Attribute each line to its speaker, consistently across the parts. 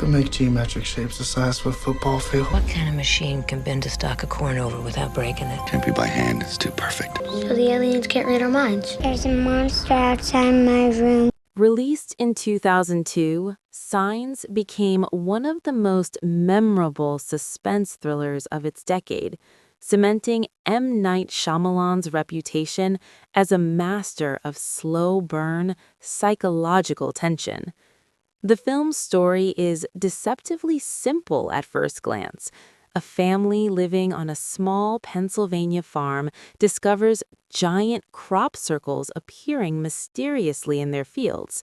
Speaker 1: could make geometric shapes the size of a football field.
Speaker 2: What kind of machine can bend a stalk of corn over without breaking it?
Speaker 3: Can't be by hand, it's too perfect.
Speaker 4: So the aliens can't read our minds.
Speaker 5: There's a monster outside my room.
Speaker 6: Released in 2002, Signs became one of the most memorable suspense thrillers of its decade, cementing M. Night Shyamalan's reputation as a master of slow-burn, psychological tension. The film's story is deceptively simple at first glance. A family living on a small Pennsylvania farm discovers giant crop circles appearing mysteriously in their fields.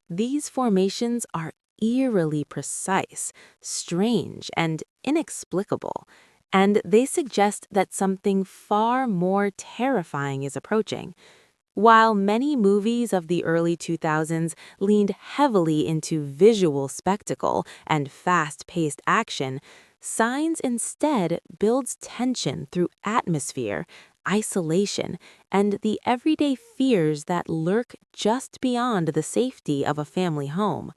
Speaker 6: These formations are eerily precise, strange, and inexplicable, and they suggest that something far more terrifying is approaching. While many movies of the early 2000s leaned heavily into visual spectacle and fast-paced action, Signs instead builds tension through atmosphere, isolation, and the everyday fears that lurk just beyond the safety of a family home.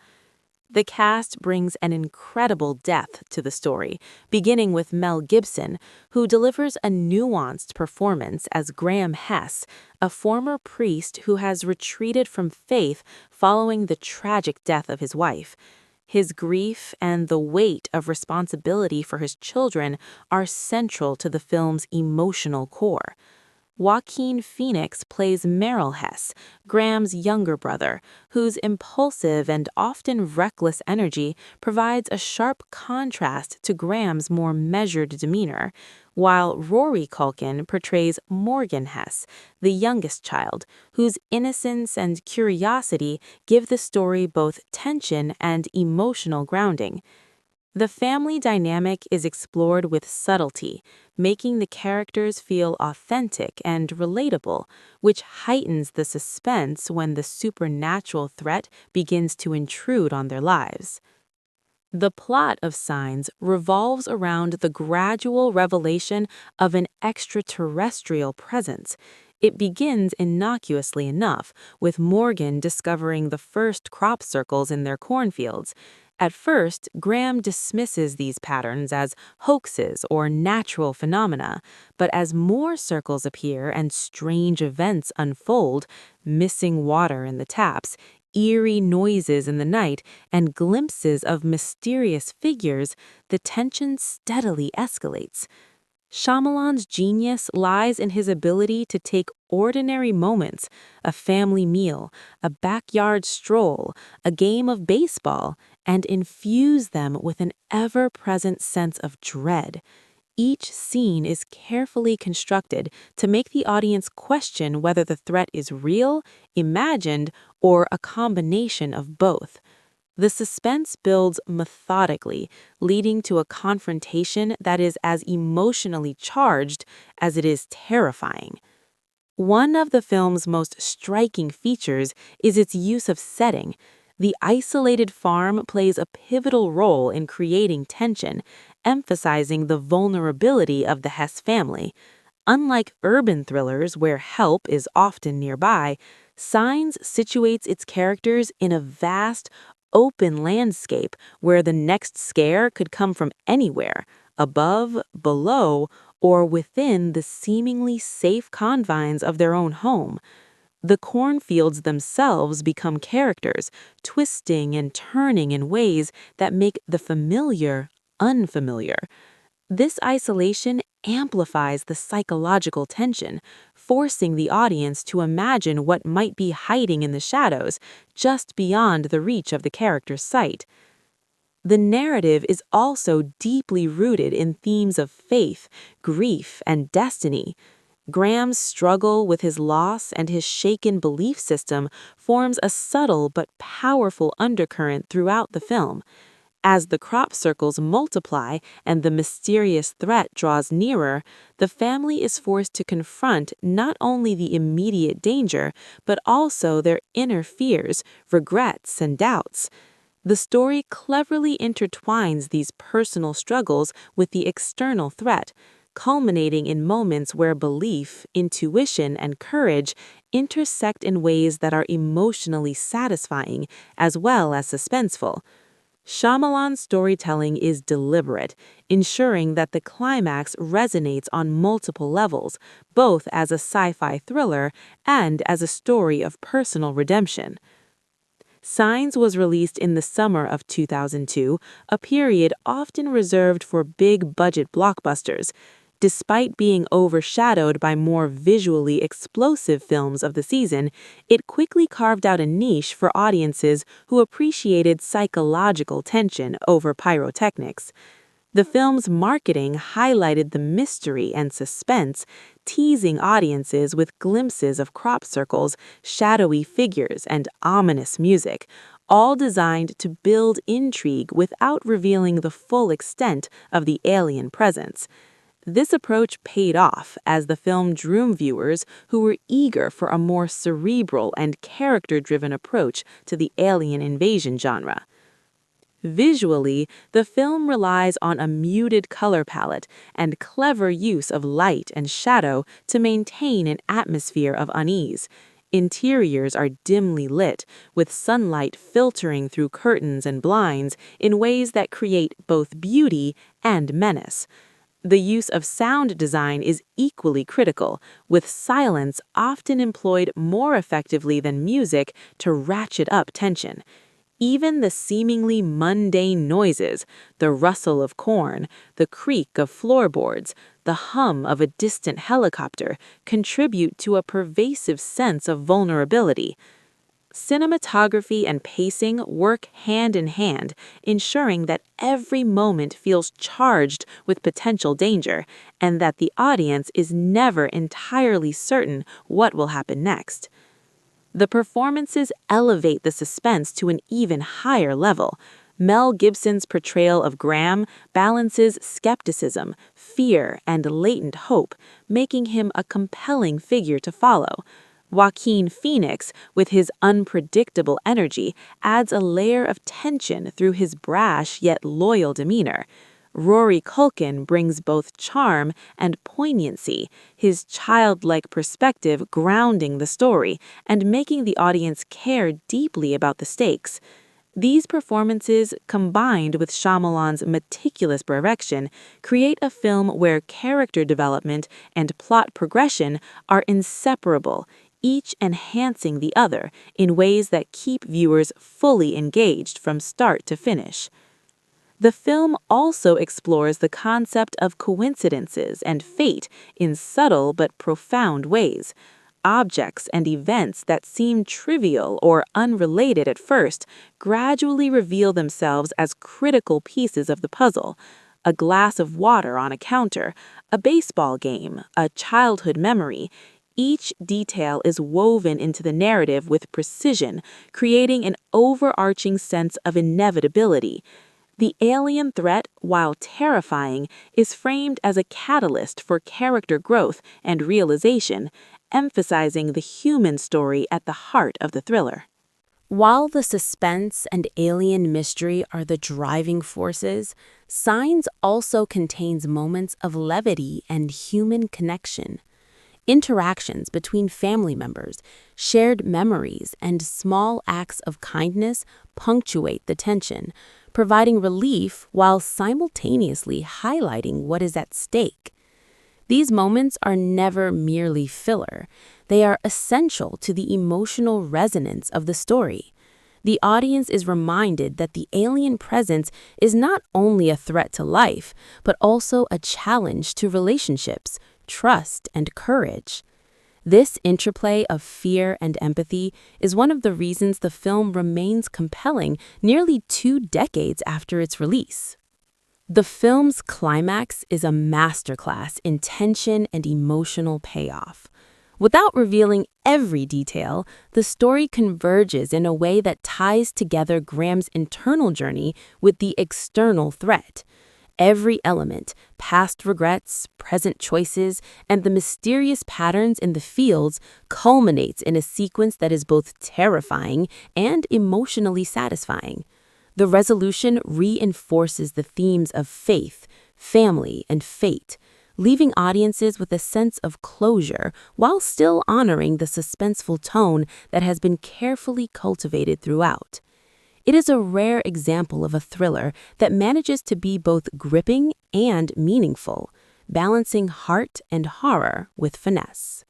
Speaker 6: The cast brings an incredible depth to the story, beginning with Mel Gibson, who delivers a nuanced performance as Graham Hess, a former priest who has retreated from faith following the tragic death of his wife. His grief and the weight of responsibility for his children are central to the film's emotional core. Joaquin Phoenix plays Merrill Hess, Graham's younger brother, whose impulsive and often reckless energy provides a sharp contrast to Graham's more measured demeanor, while Rory Culkin portrays Morgan Hess, the youngest child, whose innocence and curiosity give the story both tension and emotional grounding. The family dynamic is explored with subtlety, making the characters feel authentic and relatable, which heightens the suspense when the supernatural threat begins to intrude on their lives. The plot of Signs revolves around the gradual revelation of an extraterrestrial presence. It begins innocuously enough, with Morgan discovering the first crop circles in their cornfields. At first, Graham dismisses these patterns as hoaxes or natural phenomena, but as more circles appear and strange events unfold, missing water in the taps, eerie noises in the night, and glimpses of mysterious figures, the tension steadily escalates. Shyamalan's genius lies in his ability to take ordinary moments, a family meal, a backyard stroll, a game of baseball, and infuse them with an ever-present sense of dread. Each scene is carefully constructed to make the audience question whether the threat is real, imagined, or a combination of both. The suspense builds methodically, leading to a confrontation that is as emotionally charged as it is terrifying. One of the film's most striking features is its use of setting. The isolated farm plays a pivotal role in creating tension, emphasizing the vulnerability of the Hess family. Unlike urban thrillers where help is often nearby, Signs situates its characters in a vast, open landscape where the next scare could come from anywhere, above, below, or within the seemingly safe confines of their own home. The cornfields themselves become characters, twisting and turning in ways that make the familiar unfamiliar. This isolation amplifies the psychological tension, forcing the audience to imagine what might be hiding in the shadows, just beyond the reach of the character's sight. The narrative is also deeply rooted in themes of faith, grief, and destiny. Graham's struggle with his loss and his shaken belief system forms a subtle but powerful undercurrent throughout the film. As the crop circles multiply and the mysterious threat draws nearer, the family is forced to confront not only the immediate danger, but also their inner fears, regrets, and doubts. The story cleverly intertwines these personal struggles with the external threat, culminating in moments where belief, intuition, and courage intersect in ways that are emotionally satisfying as well as suspenseful. Shyamalan's storytelling is deliberate, ensuring that the climax resonates on multiple levels, both as a sci-fi thriller and as a story of personal redemption. Signs was released in the summer of 2002, a period often reserved for big-budget blockbusters. Despite being overshadowed by more visually explosive films of the season, it quickly carved out a niche for audiences who appreciated psychological tension over pyrotechnics. The film's marketing highlighted the mystery and suspense, teasing audiences with glimpses of crop circles, shadowy figures, and ominous music, all designed to build intrigue without revealing the full extent of the alien presence. This approach paid off as the film drew viewers who were eager for a more cerebral and character-driven approach to the alien invasion genre. Visually, the film relies on a muted color palette and clever use of light and shadow to maintain an atmosphere of unease. Interiors are dimly lit, with sunlight filtering through curtains and blinds in ways that create both beauty and menace. The use of sound design is equally critical, with silence often employed more effectively than music to ratchet up tension. Even the seemingly mundane noises, the rustle of corn, the creak of floorboards, the hum of a distant helicopter, contribute to a pervasive sense of vulnerability. Cinematography and pacing work hand in hand, ensuring that every moment feels charged with potential danger and that the audience is never entirely certain what will happen next. The performances elevate the suspense to an even higher level. Mel Gibson's portrayal of Graham balances skepticism, fear, and latent hope, making him a compelling figure to follow. Joaquin Phoenix, with his unpredictable energy, adds a layer of tension through his brash yet loyal demeanor. Rory Culkin brings both charm and poignancy, his childlike perspective grounding the story and making the audience care deeply about the stakes. These performances, combined with Shyamalan's meticulous direction, create a film where character development and plot progression are inseparable, each enhancing the other in ways that keep viewers fully engaged from start to finish. The film also explores the concept of coincidences and fate in subtle but profound ways. Objects and events that seem trivial or unrelated at first gradually reveal themselves as critical pieces of the puzzle. A glass of water on a counter, a baseball game, a childhood memory. Each detail is woven into the narrative with precision, creating an overarching sense of inevitability. The alien threat, while terrifying, is framed as a catalyst for character growth and realization, emphasizing the human story at the heart of the thriller. While the suspense and alien mystery are the driving forces, Signs also contains moments of levity and human connection. Interactions between family members, shared memories, and small acts of kindness punctuate the tension, providing relief while simultaneously highlighting what is at stake. These moments are never merely filler. They are essential to the emotional resonance of the story. The audience is reminded that the alien presence is not only a threat to life, but also a challenge to relationships, trust, and courage. This interplay of fear and empathy is one of the reasons the film remains compelling nearly 2 decades after its release. The film's climax is a masterclass in tension and emotional payoff. Without revealing every detail, the story converges in a way that ties together Graham's internal journey with the external threat. Every element, past regrets, present choices, and the mysterious patterns in the fields culminates in a sequence that is both terrifying and emotionally satisfying. The resolution reinforces the themes of faith, family, and fate, leaving audiences with a sense of closure while still honoring the suspenseful tone that has been carefully cultivated throughout. It is a rare example of a thriller that manages to be both gripping and meaningful, balancing heart and horror with finesse.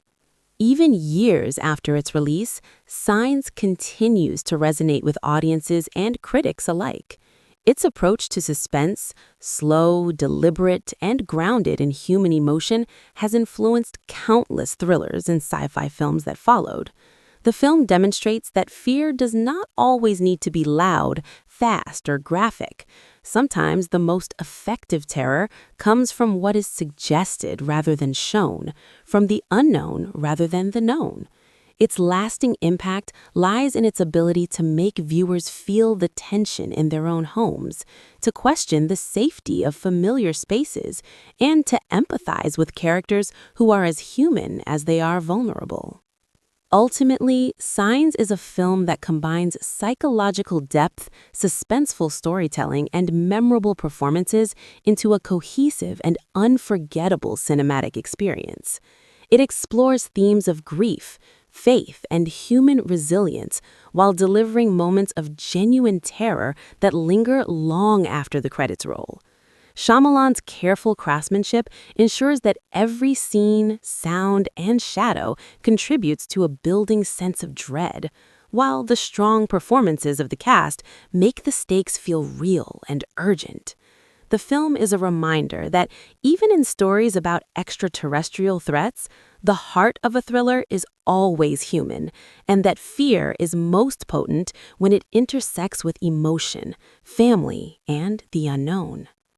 Speaker 6: Even years after its release, Signs continues to resonate with audiences and critics alike. Its approach to suspense, slow, deliberate, and grounded in human emotion, has influenced countless thrillers and sci-fi films that followed. The film demonstrates that fear does not always need to be loud, fast, or graphic. Sometimes the most effective terror comes from what is suggested rather than shown, from the unknown rather than the known. Its lasting impact lies in its ability to make viewers feel the tension in their own homes, to question the safety of familiar spaces, and to empathize with characters who are as human as they are vulnerable. Ultimately, Signs is a film that combines psychological depth, suspenseful storytelling, and memorable performances into a cohesive and unforgettable cinematic experience. It explores themes of grief, faith, and human resilience while delivering moments of genuine terror that linger long after the credits roll. Shyamalan's careful craftsmanship ensures that every scene, sound, and shadow contributes to a building sense of dread, while the strong performances of the cast make the stakes feel real and urgent. The film is a reminder that even in stories about extraterrestrial threats, the heart of a thriller is always human, and that fear is most potent when it intersects with emotion, family, and the unknown.